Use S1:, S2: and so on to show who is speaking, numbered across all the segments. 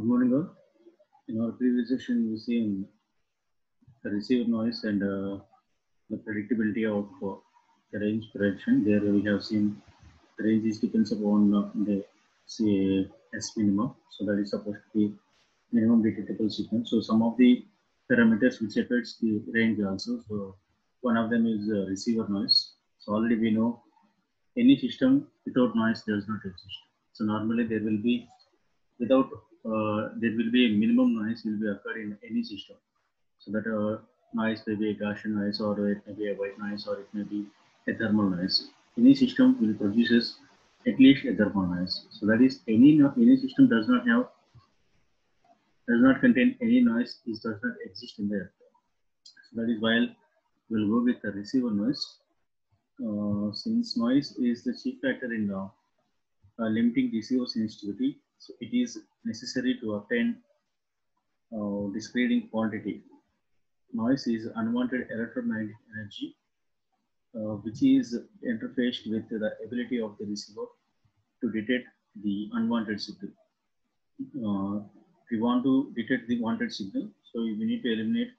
S1: Good morning, all. In our previous session, we seen the receiver noise and the predictability of the range prediction. There we have seen the range is depends upon the say S minimum. So that is supposed to be minimum detectable signal. So some of the parameters which affects the range also. So one of them is receiver noise. So already we know any system without noise does not exist. So normally there will be without there will be a minimum noise will be occurred in any system. So that noise may be a Gaussian noise, or it may be a white noise, or it may be a thermal noise. Any system will produces at least a thermal noise. So that is any system does not contain any noise. It does not exist in there. So that is why we'll go with the receiver noise. Since noise is the chief factor in limiting receiver sensitivity, so it is necessary to obtain discrete quantity. Noise is unwanted electromagnetic energy which is interfaced with the ability of the receiver to detect the unwanted signal. If you want to detect the wanted signal, so we need to eliminate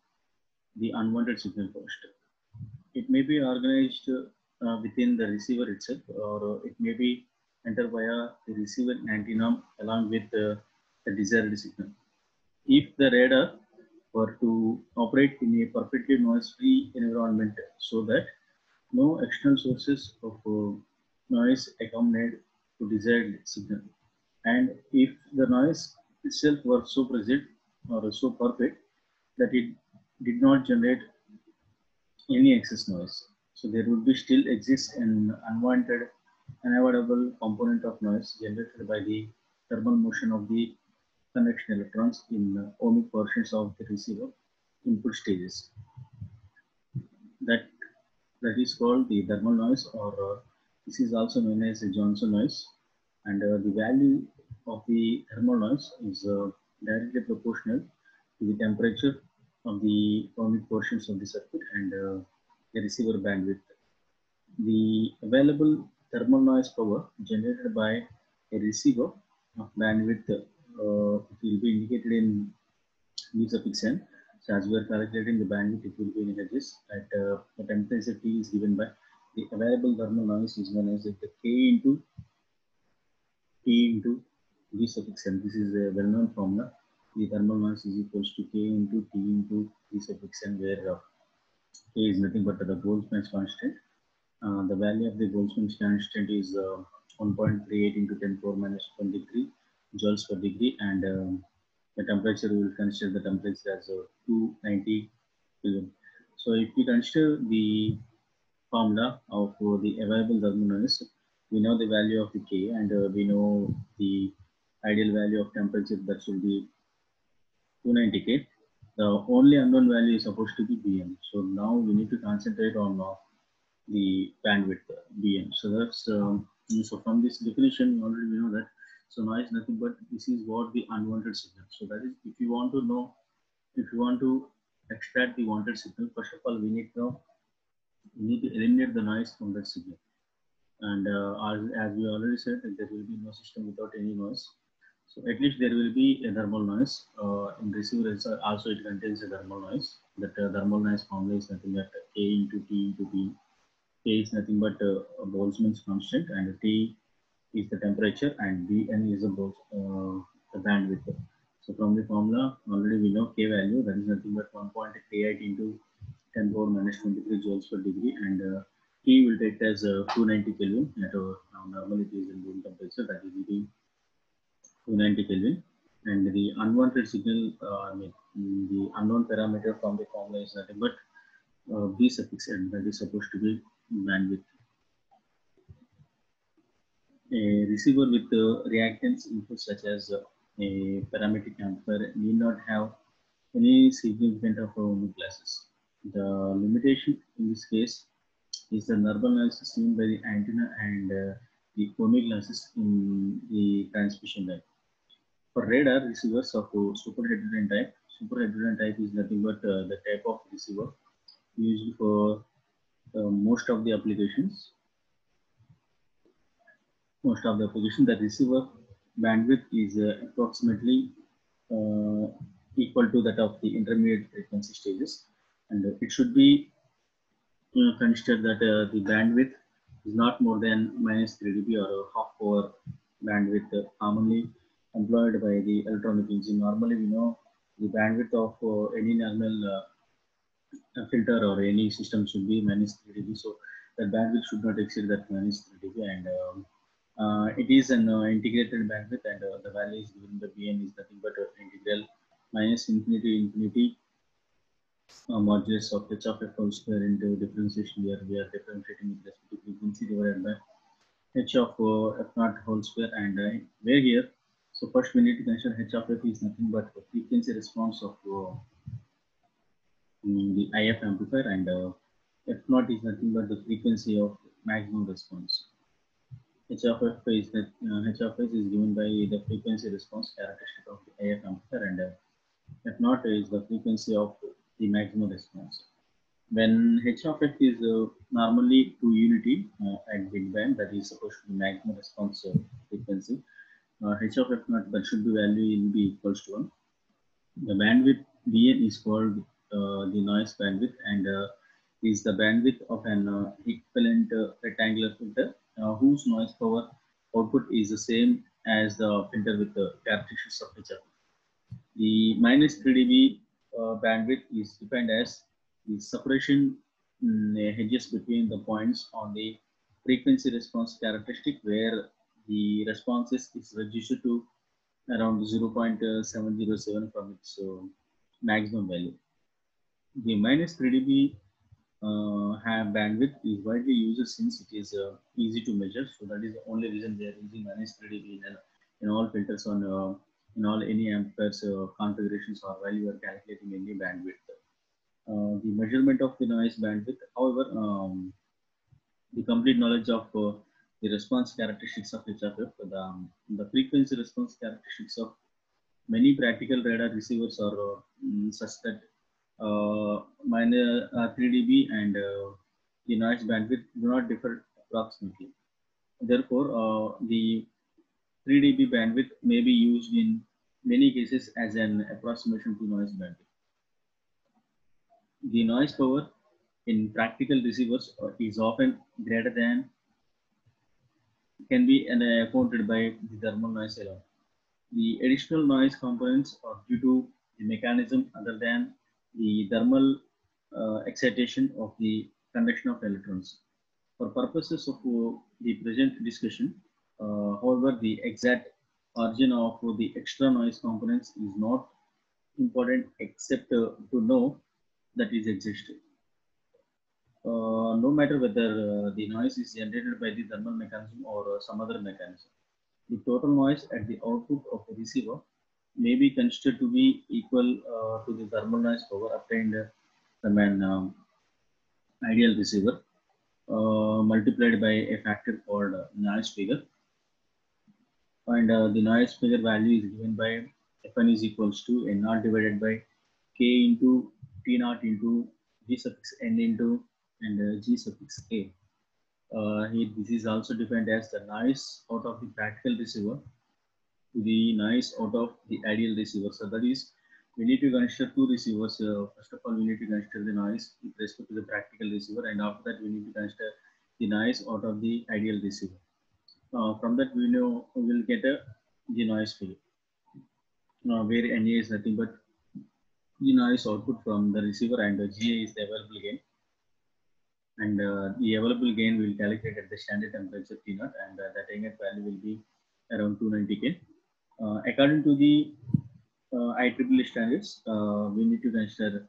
S1: the unwanted signal first. It may be organized within the receiver itself, or it may be entered via the receiver antenna along with the desired signal. If the radar were to operate in a perfectly noise-free environment, so that no external sources of noise accompanied to desired signal, and if the noise itself were so present or so perfect that it did not generate any excess noise, so there would be still exist an unwanted, unavoidable component of noise generated by the thermal motion of the convection electrons in ohmic portions of the receiver input stages. That is called the thermal noise, or this is also known as the Johnson noise. And the value of the thermal noise is directly proportional to the temperature of the ohmic portions of the circuit and the receiver bandwidth. The available thermal noise power generated by a receiver of bandwidth will be indicated in V suffix n. So as we are calculating the bandwidth, it will be in hertz. At the temperature T is given by the available thermal noise is known as the K into T into V suffix n. This is a well-known formula. The thermal noise is equals to K into T into V suffix n, where K is nothing but the Boltzmann's constant. The value of the Boltzmann's constant is 1.38 into 10 power minus 23 joules per degree, and the temperature, we will consider the temperature as 290 Kelvin. So if we consider the formula of the available thermal noise, we know the value of the K, and we know the ideal value of temperature, that should be 290 K. The only unknown value is supposed to be Bm. So now we need to concentrate on the bandwidth Bm. So that's so from this definition already we know that so noise nothing but this is what the unwanted signal. So that is, if you want to know, if you want to extract the wanted signal, first of all we need to eliminate the noise from that signal. And as we already said, that there will be no system without any noise. So at least there will be a thermal noise in receiver. Also it contains a thermal noise. That thermal noise formula is nothing but K into T into B. K is nothing but Boltzmann's constant, and T is the temperature, and Bn is the bandwidth. So from the formula already we know K value, that is nothing but 1.38 into 10 power minus 23 joules per degree, and T will take as 290 Kelvin. Normally it is in room temperature, that is 290 Kelvin. And the unwanted signal, the unknown parameter from the formula is nothing but B suffix n, that is supposed to be bandwidth. A receiver with reactance input such as a parametric amplifier need not have any significant of ohmic classes. The limitation in this case is the thermal noise seen by the antenna and the ohmic classes in the transmission line. For radar receivers of superheterodyne type is nothing but the type of receiver used for most of the applications. The receiver bandwidth is approximately equal to that of the intermediate frequency stages, and it should be considered that the bandwidth is not more than minus 3 dB or half power bandwidth commonly employed by the electronic engineering. Normally, we know the bandwidth of any normal filter or any system should be minus 3 dB. So the bandwidth should not exceed that minus 3 dB, and it is an integrated bandwidth, and the value is given by Bn is nothing but integral minus infinity to infinity modulus of h of f whole square into differentiation, where we are differentiating with respect to frequency divided by h of f naught whole square, and where here, so first we need to consider h of f is nothing but the frequency response of the IF amplifier, and f naught is nothing but the frequency of maximum response. H of f is that h of s is given by the frequency response characteristic of the IF amplifier, and f naught is the frequency of the maximum response. When h of f is normally to unity at big band, that is supposed to be maximum response frequency, h of f naught, that should be value will be equals to 1. The bandwidth Bn is called the noise bandwidth, and is the bandwidth of an equivalent rectangular filter whose noise power output is the same as the filter with the characteristics of h of f. The minus 3 dB bandwidth is defined as the separation hedges between the points on the frequency response characteristic, where the response is reduced to around 0.707 from its maximum value. The minus 3 dB have bandwidth is widely used since it is easy to measure. So that is the only reason they are using minus 3 dB in all filters on in all any amplifiers configurations, or while you are calculating any bandwidth. The measurement of the noise bandwidth, however, the complete knowledge of the response characteristics of h of f, the frequency response characteristics of many practical radar receivers are such that minus 3 dB and the noise bandwidth do not differ approximately. Therefore, the 3 dB bandwidth may be used in many cases as an approximation to noise bandwidth. The noise power in practical receivers is often greater than can be accounted by the thermal noise alone. The additional noise components are due to the mechanism other than the thermal excitation of the conduction of electrons. For purposes of the present discussion, however, the exact origin of the extra noise components is not important, except to know that it exists. No matter whether the noise is generated by the thermal mechanism or some other mechanism, the total noise at the output of the receiver may be considered to be equal to the thermal noise power obtained from an ideal receiver multiplied by a factor called noise figure, and the noise figure value is given by Fn is equals to n naught divided by k into t naught into g suffix n into and g suffix a. Here, this is also defined as the noise out of the practical receiver to the noise out of the ideal receiver. So that is, we need to consider two receivers. First of all, we need to consider the noise with respect to the practical receiver, and after that, we need to consider the noise out of the ideal receiver. From that, we know we will get the noise figure, where NA is nothing but the noise output from the receiver, and GA is the available gain. And the available gain will calculate at the standard temperature T naught, and that net value will be around 290 K. According to the IEEE standards, we need to consider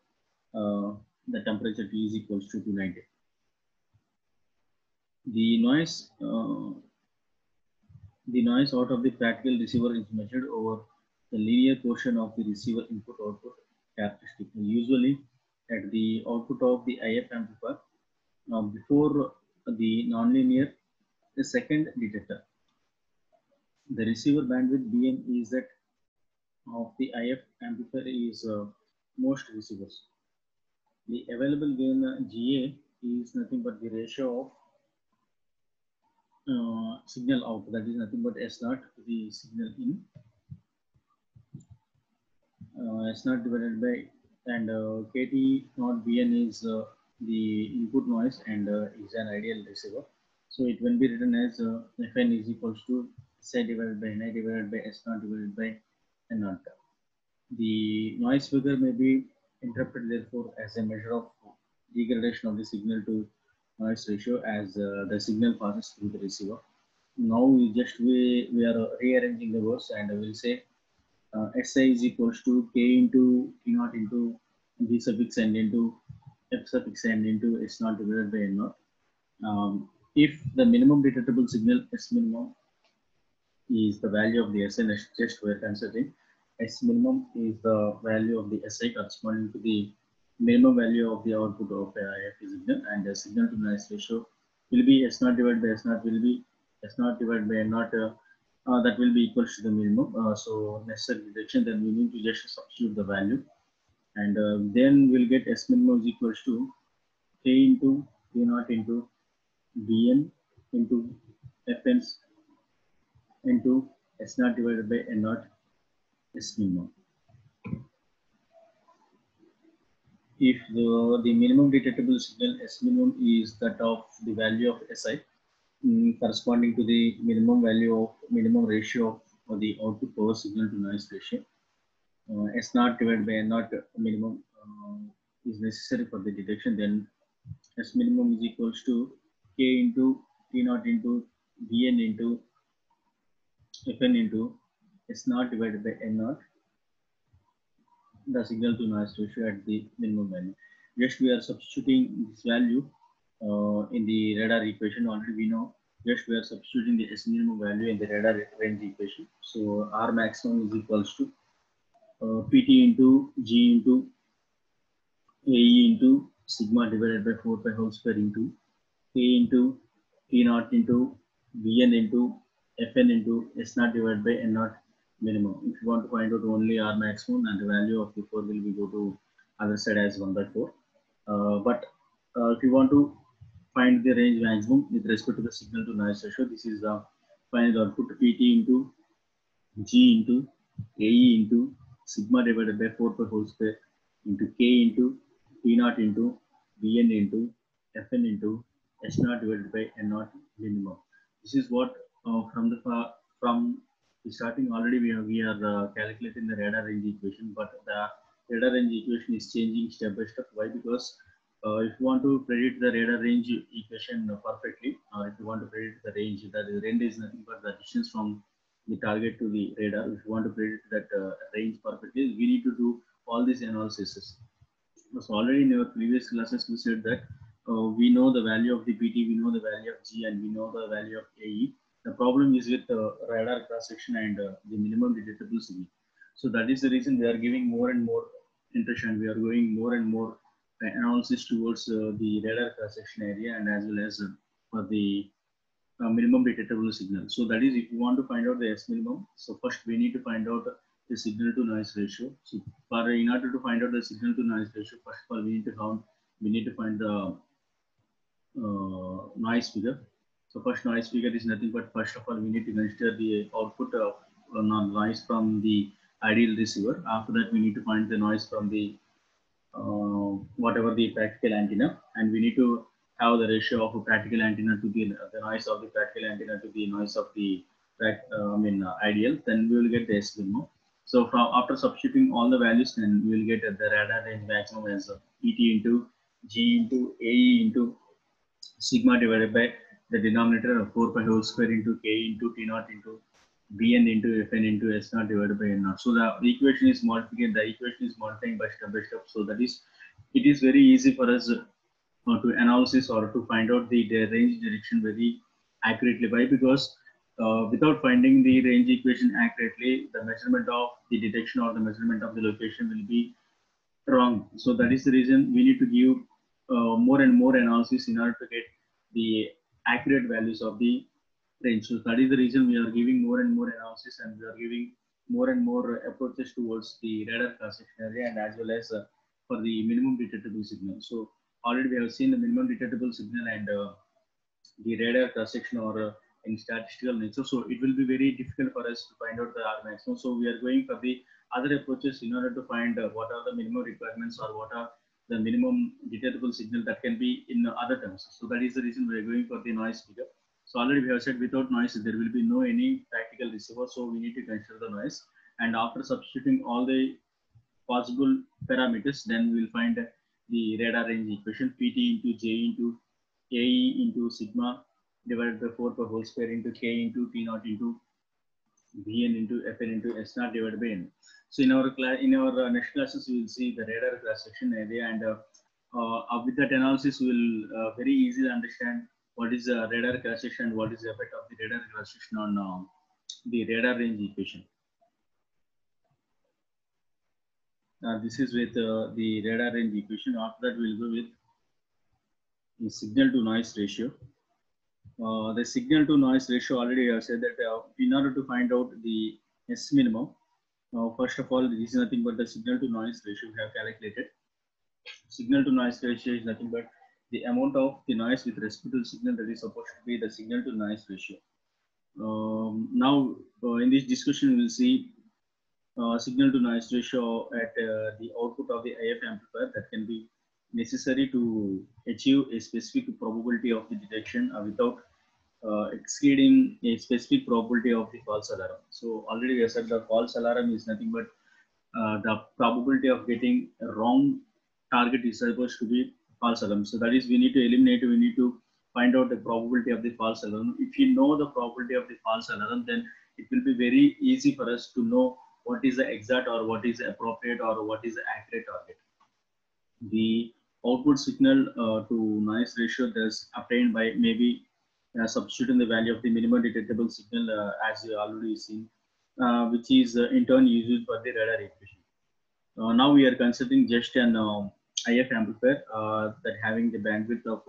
S1: the temperature T is equals to 290. The noise out of the practical receiver is measured over the linear portion of the receiver input-output characteristic, usually at the output of the IF amplifier before the nonlinear second detector. The receiver bandwidth Bn is that of the IF amplifier is most receivers. The available gain GA is nothing but the ratio of signal out, that is nothing but S naught to the signal in. S0 divided by, and KT not Bn is the input noise and is an ideal receiver. So it will be written as Fn is equals to Si divided by Ni divided by S0 divided by N0. The noise figure may be interpreted therefore as a measure of degradation of the signal to noise ratio as the signal passes through the receiver. Now we are rearranging the words and we'll say Si is equals to K into T naught into B suffix n into F suffix n into S naught divided by N naught. If the minimum detectable signal S minimum is the value of the SN, just we're considering S minimum is the value of the SI corresponding to the minimum value of the output of a FE signal, and the signal to noise ratio will be S0 divided by S0 will be S0 divided by N0, that will be equal to the minimum. So necessary detection, then we need to just substitute the value, and then we'll get S minimum is equals to K into T0 into Bn into Fn into S0 divided by N0 S minimum. If the minimum detectable signal S minimum is that of the value of Si corresponding to the minimum value of minimum ratio of the output power signal to noise ratio, S0 divided by N0 minimum is necessary for the detection, then S minimum is equals to K into T0 into Bn into Fn into S0 divided by N0, the signal to noise ratio at the minimum value. Just we are substituting this value in the radar equation. Already we know, just we are substituting the S minimum value in the radar range equation. So R maximum is equals to PT into G into AE into sigma divided by 4 pi whole square into K into T naught into Bn into Fn into S0 divided by N naught minimum. If you want to find out only R maximum, and the value of the 4 will be go to other side as 1 by 4. But if you want to find the range maximum with respect to the signal to noise ratio, this is the final output PT into G into AE into sigma divided by 4 pi whole square into K into T naught into Bn into Fn into S0 divided by N0 minimum. This is what from the starting already we are calculating the radar range equation, but the radar range equation is changing step by step. Why? Because if you want to predict the radar range equation perfectly, if you want to predict the range, that the range is nothing but the distance from the target to the radar. If you want to predict that range perfectly, we need to do all these analyses. So already in our previous classes, we said that we know the value of the PT, we know the value of G, and we know the value of AE. The problem is with radar cross section and the minimum detectable signal. So that is the reason we are giving more and more interest, and we are going more and more analysis towards the radar cross section area, and as well as for the minimum detectable signal. So that is, if you want to find out the S minimum, so first we need to find out the signal to noise ratio. So in order to find out the signal to noise ratio, first of all we need to find the noise figure. So first noise figure is nothing but, first of all we need to consider the output of noise from the ideal receiver. After that we need to find the noise from the whatever the practical antenna, and we need to have the ratio of a practical antenna to the noise of the practical antenna to the noise of the ideal. Then we will get the S minimum. So from after substituting all the values, then we will get the radar range maximum as PT into G into AE into sigma divided by the denominator of 4 pi whole square into K into T naught into Bn into Fn into S0 divided by N0. So the equation is modifying. The equation is modifying by step. So that is, it is very easy for us to analysis or to find out the range direction very accurately. Why? Because without finding the range equation accurately, the measurement of the detection or the measurement of the location will be wrong. So that is the reason we need to give more and more analysis in order to get the accurate values of the range. So that is the reason we are giving more and more analysis, and we are giving more and more approaches towards the radar cross section area, and as well as for the minimum detectable signal. So already we have seen the minimum detectable signal and the radar cross section or in statistical nature. So it will be very difficult for us to find out the R maximum. So we are going for the other approaches in order to find what are the minimum requirements or what are the minimum detectable signal that can be in other terms. So that is the reason we are going for the noise figure. So already we have said without noise there will be no any practical receiver. So we need to consider the noise, and after substituting all the possible parameters, then we will find the radar range equation Pt into J into Ae into sigma divided by 4 pi whole square into K into T naught into Vn into Fn into S naught divided by N. So in our class, in our next classes, we will see the radar cross section area, and with that analysis, we will very easily understand what is the radar cross section and what is the effect of the radar cross section on the radar range equation. This is with the radar range equation. After that, we'll go with the signal to noise ratio. The signal to noise ratio, already I have said that in order to find out the S minimum, first of all, this is nothing but the signal to noise ratio we have calculated. Signal to noise ratio is nothing but the amount of the noise with respect to the signal that is supposed to be the signal to noise ratio. Now, in this discussion, we'll see signal to noise ratio at the output of the IF amplifier that can be necessary to achieve a specific probability of the detection without exceeding a specific probability of the false alarm. So already we have said the false alarm is nothing but the probability of getting a wrong target is supposed to be false alarm. So that is, we need to eliminate, we need to find out the probability of the false alarm. If you know the probability of the false alarm, then it will be very easy for us to know what is the exact or what is appropriate or what is the accurate target. The output signal to noise ratio is obtained by maybe substituting the value of the minimum detectable signal as you already seen, which is in turn used for the radar equation. Now we are considering just an IF amplifier that having the bandwidth of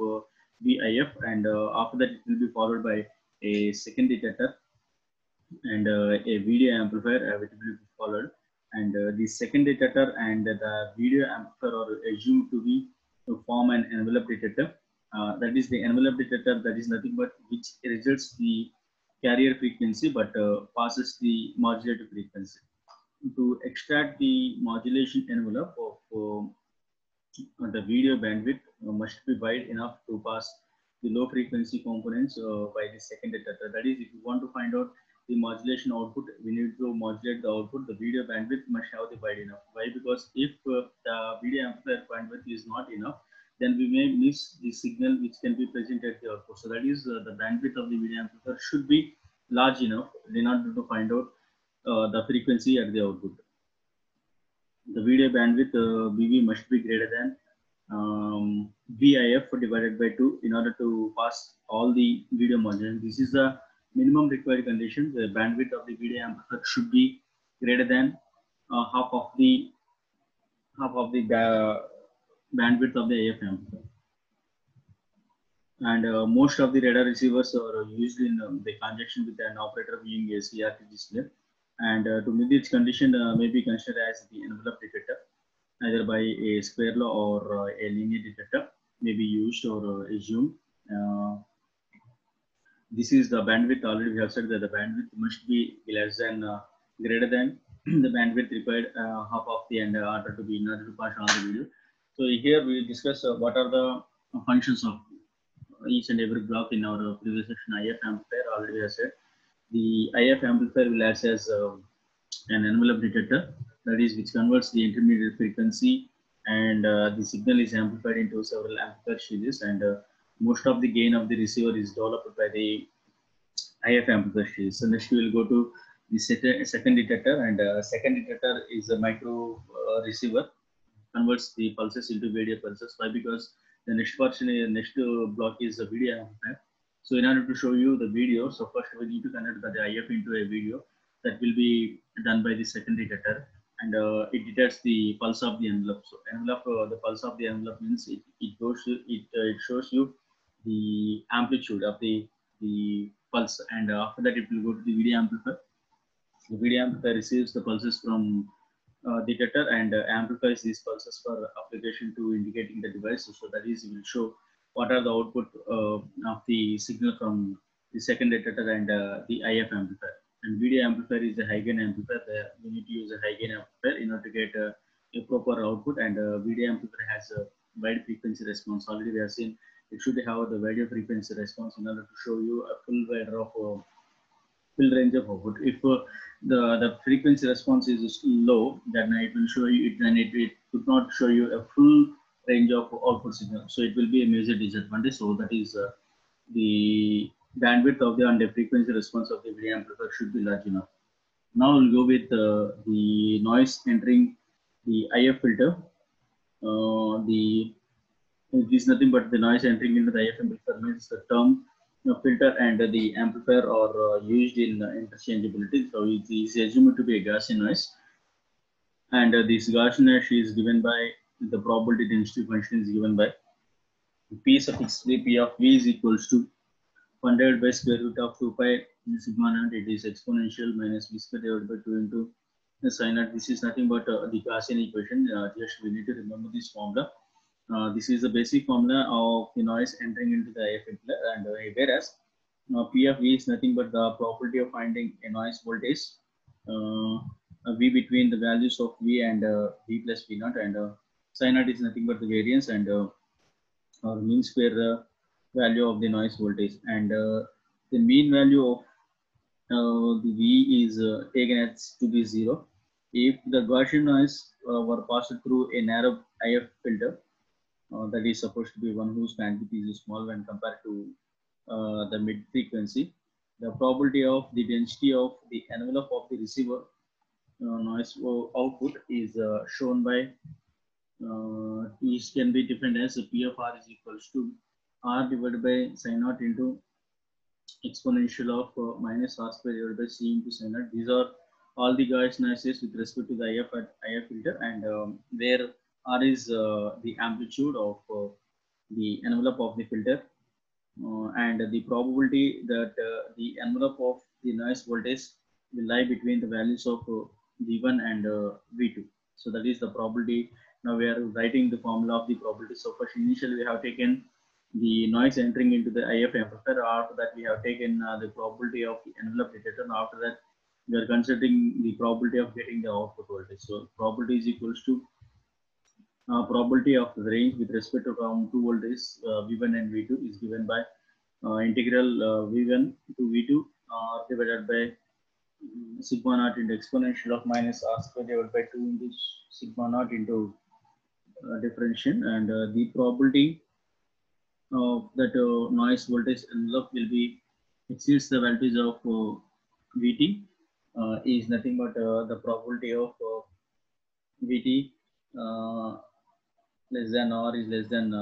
S1: VIF, and after that it will be followed by a second detector and a video amplifier which will be followed, and the second detector and the video amplifier are assumed to be to form an envelope detector. That is the envelope detector, that is nothing but which results the carrier frequency but passes the modulated frequency. To extract the modulation envelope of the video bandwidth must be wide enough to pass the low frequency components by the second detector. That is, if you want to find out the modulation output, we need to modulate the output. The video bandwidth must have the wide enough. Why? Because if the video amplifier bandwidth is not enough, then we may miss the signal which can be present at the output. So that is, the bandwidth of the video amplifier should be large enough in order to find out the frequency at the output. The video bandwidth BV must be greater than VIF divided by 2 in order to pass all the video modulation. This is the minimum required condition. The bandwidth of the video amplifier should be greater than half of the bandwidth of the AF amplifier. And most of the radar receivers are used in the conjunction with an operator viewing a CRT display. And to meet this condition may be considered as the envelope detector, either by a square law or a linear detector may be used or assumed. This is the bandwidth. Already we have said that the bandwidth must be less than greater than the bandwidth required half of the and order to be in order to pass on the video. So here we will discuss what are the functions of each and every block in our previous session. IF amplifier, already we have said the IF amplifier will act as an envelope detector, that is, which converts the intermediate frequency, and the signal is amplified into several amplifier series, and most of the gain of the receiver is developed by the IF amplifier series. So next we will go to the second detector, and second detector is a micro receiver, converts the pulses into video pulses. Why? Because the next portion, next block is a video amplifier. So in order to show you the video, so first we need to convert the IF into a video. That will be done by the second detector, and it detects the pulse of the envelope. So envelope, the pulse of the envelope means it shows you the amplitude of the pulse, and after that it will go to the video amplifier. The video amplifier receives the pulses from detector and amplifies these pulses for application to indicating the device. So that is, it will show what are the output of the signal from the second detector and the IF amplifier. And VD amplifier is a high gain amplifier. You need to use a high gain amplifier in order to get a proper output. And VD amplifier has a wide frequency response. Already we have seen it should have the wide frequency response in order to show you a full wide of full range of output. If the frequency response is low, then it will show you it. Then it could not show you a full range of output signal. So it will be a major disadvantage. So that is the bandwidth of the and the frequency response of the VD amplifier should be large enough. Now we'll go with the noise entering the IF filter. It is nothing but the noise entering into the IF amplifier means the term filter and the amplifier are used in interchangeability. So it is assumed to be a Gaussian noise, and this Gaussian noise is given by the probability density function is given by P suffix 3 P of V is equals to 100 by square root of 2 pi sigma naught. It is exponential minus V square divided by 2 into the sin naught. This is nothing but the Gaussian equation. Just we need to remember this formula. This is the basic formula of the noise entering into the IF filter, and whereas P of V is nothing but the property of finding a noise voltage V between the values of V and V plus V naught, and sin naught is nothing but the variance and or mean square value of the noise voltage, and the mean value of the V is taken as to be 0 if the Gaussian noise were passed through a narrow IF filter. That is supposed to be one whose bandwidth is small when compared to the mid frequency. The probability of the density of the envelope of the receiver noise output is shown by these can be defined as P of R is equals to R divided by sin naught into exponential of minus R square divided by C into sin naught. These are all the Gaussian noises with respect to the IF filter, and where R is the amplitude of the envelope of the filter, and the probability that the envelope of the noise voltage will lie between the values of V1 and V2. So that is the probability. Now we are writing the formula of the probability. So first initially we have taken the noise entering into the IF amplifier. After that we have taken the probability of the envelope detector. And after that we are considering the probability of getting the output voltage. So probability is equals to probability of the range with respect to two voltages V1 and V2 is given by integral V1 to V2 divided by sigma naught into exponential of minus R square divided by 2 into sigma naught into differential, and the probability that noise voltage envelope will be exceeds the voltage of Vt is nothing but the probability of Vt less than or is less than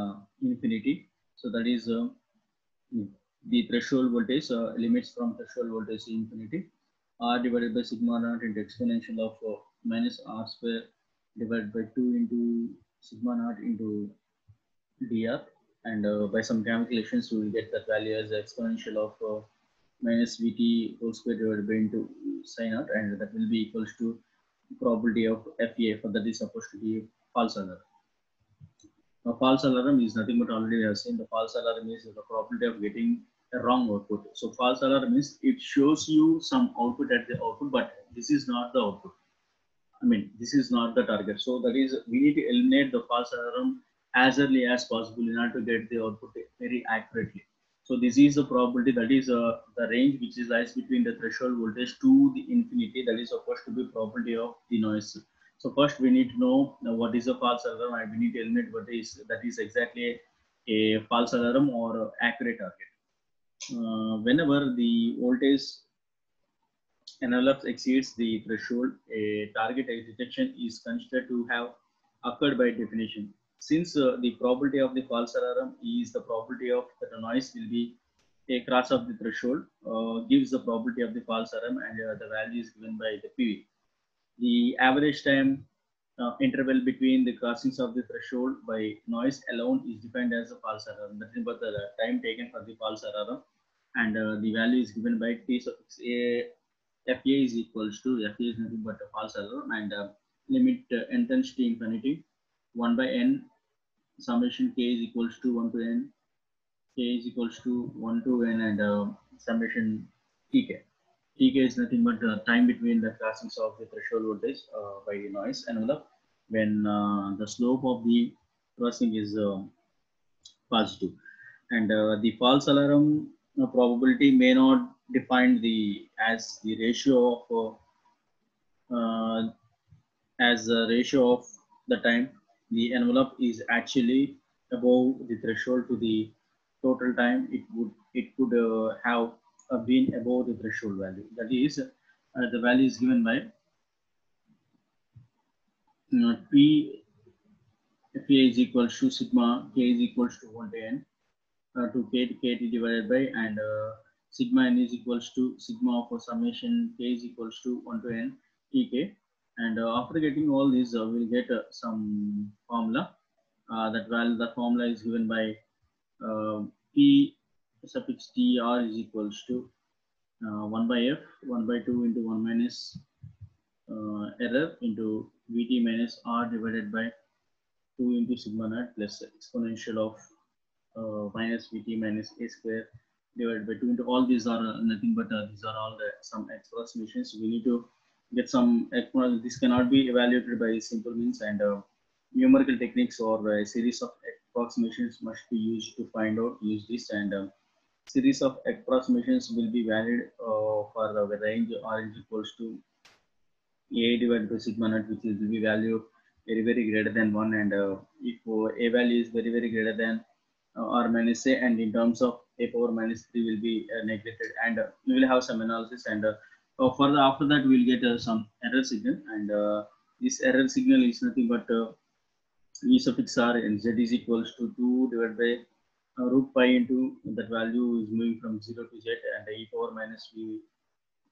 S1: infinity. So that is the threshold voltage limits from threshold voltage to infinity. R divided by sigma naught into exponential of minus R square divided by 2 into sigma naught into dr, and by some calculations we will get that value as exponential of minus Vt whole square divided by into sin naught, and that will be equals to probability of FA, for that is supposed to be false alarm. Now, false alarm is nothing but already we have seen the false alarm is the probability of getting a wrong output. So false alarm means it shows you some output at the output, but this is not the output. I mean, this is not the target. So that is, we need to eliminate the false alarm as early as possible in order to get the output very accurately. So this is the probability, that is the range which is lies between the threshold voltage to the infinity. That is supposed to be probability of the noise. So first we need to know what is a false alarm, and we need to eliminate what is that is exactly a false alarm or accurate target. Whenever the voltage envelope exceeds the threshold, a target detection is considered to have occurred by definition. Since the probability of the false alarm is the probability of that the noise will be a cross of the threshold, gives the probability of the false alarm, and the value is given by the PV. The average time interval between the crossings of the threshold by noise alone is defined as a false alarm. That is but the time taken for the false alarm, and the value is given by T suffix A. FA is equals to FA is nothing but a false alarm, and limit n tends to infinity 1 by n summation k is equals to 1 to n, k is equals to 1 to n, and summation tk Tk is nothing but time between the crossings of the threshold voltage by the noise envelope when the slope of the crossing is positive. And the false alarm probability may not define the as the ratio of as a ratio of the time the envelope is actually above the threshold to the total time it could have been above the threshold value. That is, the value is given by P K is equals to sigma K is equals to 1 to n to KT divided by and sigma n is equals to sigma of a summation K is equals to 1 to n Tk. And after getting all these, we'll get some formula. The formula is given by P suffix Tr is equals to 1 by F, 1 by 2 into 1 minus error into Vt minus R divided by 2 into sigma naught plus exponential of minus Vt minus A square divided by 2 into all these are nothing but these are all some approximations. We need to get some exponential. This cannot be evaluated by simple means, and numerical techniques or a series of approximations must be used to find out use this, and series of approximations will be valid for the range R is equals to A divided by sigma naught, which is the value very greater than 1, and if A value is very greater than R minus A, and in terms of A power minus 3 will be neglected, and we will have some analysis, and further after that we will get some error signal, and this error signal is nothing but E suffix R and Z is equals to 2 divided by root pi into that value is moving from 0 to Z, and E power minus V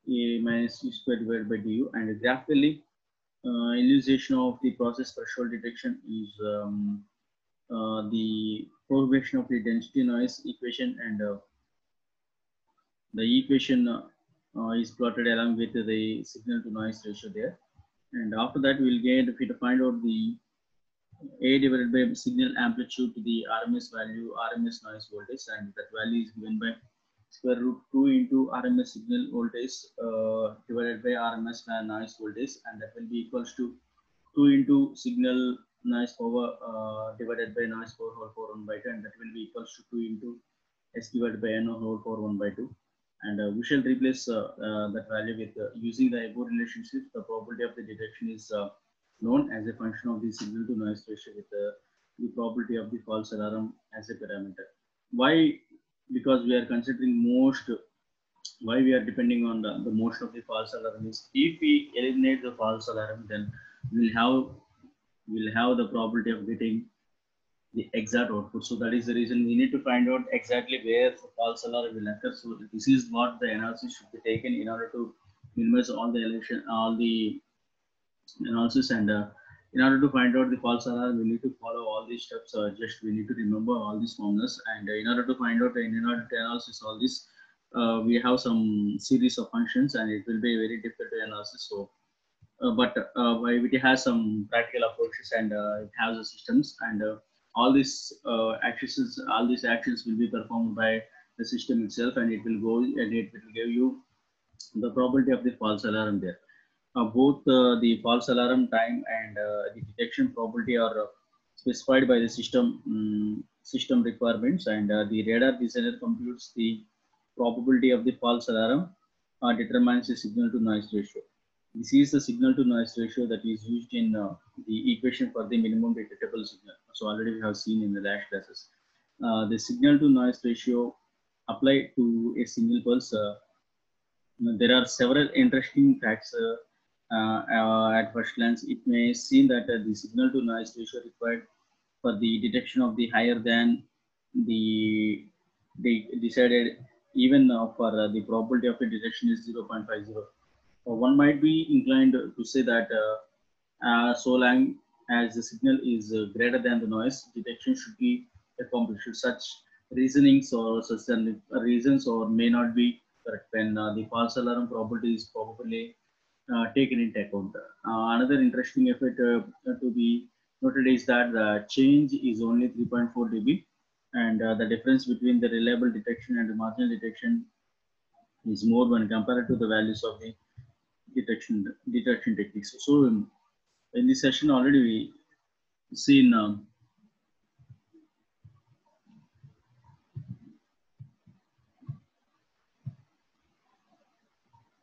S1: A minus U square divided by du, and graphically illustration of the process threshold detection is the progression of the density noise equation, and the equation is plotted along with the signal to noise ratio there. And after that we will get, if we to find out the A divided by signal amplitude to the RMS value, RMS noise voltage, and that value is given by square root 2 into RMS signal voltage divided by RMS noise voltage, and that will be equals to 2 into signal noise power divided by noise power whole power 1 by 2, and that will be equals to 2 into S divided by N whole power 1 by 2. And we shall replace that value with using the above relationship. The probability of the detection is known as a function of the signal to noise ratio with the probability of the false alarm as a parameter. Why? Because we are considering most, why we are depending on the motion of the false alarm is, if we eliminate the false alarm, then we'll have the probability of getting the exact output. So that is the reason we need to find out exactly where the false alarm will occur. So this is what the analysis should be taken in order to minimize all the analysis, and in order to find out the false alarm, we need to follow all these steps. Just we need to remember all these formulas, and in order to find out, and in order to analyze all this, we have some series of functions, and it will be very difficult to analysis. So, but it has some practical approaches, and it has the systems, and all these actions will be performed by the system itself, and it will go and it will give you the probability of the false alarm there. Both the false alarm time and the detection probability are specified by the system requirements, and the radar designer computes the probability of the false alarm, determines the signal to noise ratio. This is the signal to noise ratio that is used in the equation for the minimum detectable signal. So already we have seen in the last classes. The signal to noise ratio applied to a single pulse. There are several interesting facts. At first glance, it may seem that the signal to noise ratio required for the detection of the higher than the decided, even for the probability of the detection is 0.50. One might be inclined to say that so long as the signal is greater than the noise, detection should be accomplished. Such reasonings or such reasons or may not be correct when the false alarm probability is probably taken into account. Another interesting effect to be noted is that the change is only 3.4 dB, and the difference between the reliable detection and the marginal detection is more when compared to the values of the detection techniques. So in this session already we seen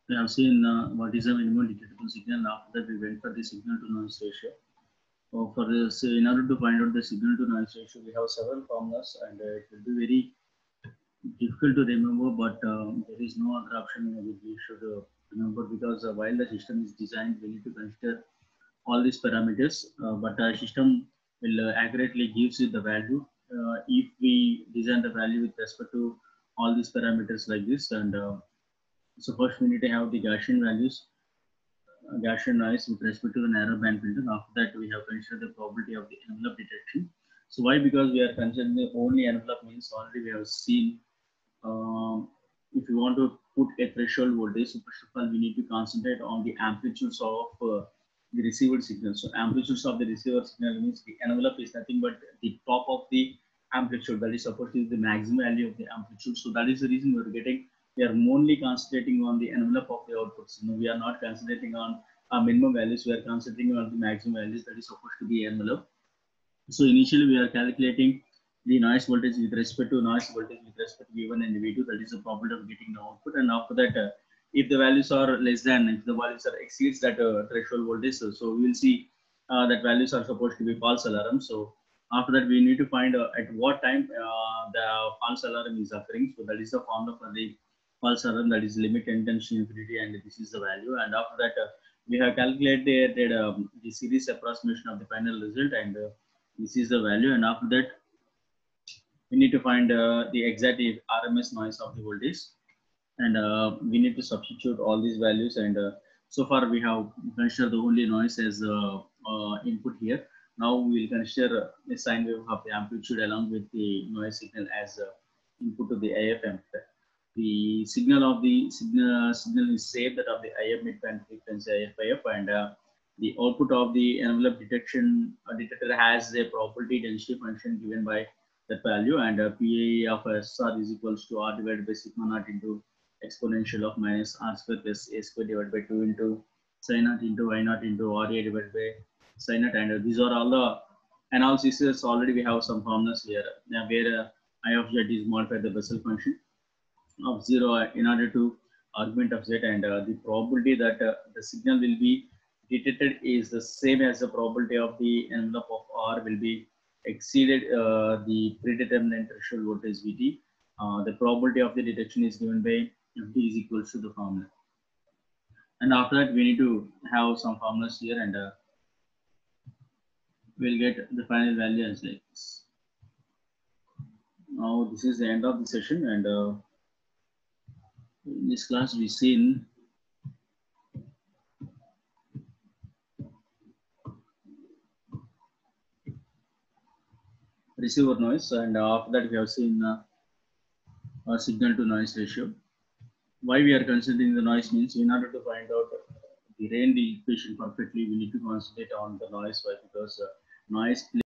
S1: we have seen what is a minimum detectable signal. After that we went for the signal to noise ratio. For this, in order to find out the signal to noise ratio, we have several formulas, and it will be very difficult to remember, but there is no other option that we should remember, because while the system is designed, we need to consider all these parameters, but the system will accurately gives you the value if we design the value with respect to all these parameters like this. And so first we need to have the Gaussian values, Gaussian noise with respect to the narrow band filter. After that, we have considered the probability of the envelope detection. So why? Because we are considering the only envelope means already we have seen. If you want to put a threshold voltage, so first of all, we need to concentrate on the amplitudes of the receiver signal. So amplitudes of the receiver signal means the envelope is nothing but the top of the amplitude, that is supposed to be the maximum value of the amplitude. So that is the reason we're getting, we are only concentrating on the envelope of the outputs. We are not concentrating on minimum values, we are concentrating on the maximum values, that is supposed to be envelope. So initially we are calculating the noise voltage with respect to noise voltage with respect to V1 and V2, that is the probability of getting the output. And after that, if the values are less than, if the values are exceeds that threshold voltage, so we will see that values are supposed to be false alarm. So after that, we need to find at what time the false alarm is occurring. So that is the formula for the false alarm, that is limit intention infinity, and this is the value. And after that, we have calculated the series approximation of the final result, and this is the value. And after that, we need to find the exact RMS noise of the voltage, and we need to substitute all these values. And so far we have considered the only noise as input here. Now we will consider a sine wave of the amplitude along with the noise signal as input to the IF amplifier. The signal of the signal is saved, that of the IF midband frequency IF, and the output of the envelope detection detector has a probability density function given by that value, and PA of SR is equals to R divided by sigma naught into exponential of minus R square plus A square divided by 2 into sin naught into Y naught into RA divided by sin naught. And these are all the analyses. Already we have some formulas here where I of Z is modified the Bessel function of 0 in order to argument of Z, and the probability that the signal will be detected is the same as the probability of the envelope of R will be exceeded the predetermined threshold voltage Vt. The probability of the detection is given by Fd is equals to the formula. And after that, we need to have some formulas here, and we'll get the final value as like this. Now, this is the end of the session, and in this class, we've seen receiver noise, and after that, we have seen signal to noise ratio. Why we are considering the noise means, in order to find out the range equation perfectly, we need to concentrate on the noise. Why? Because noise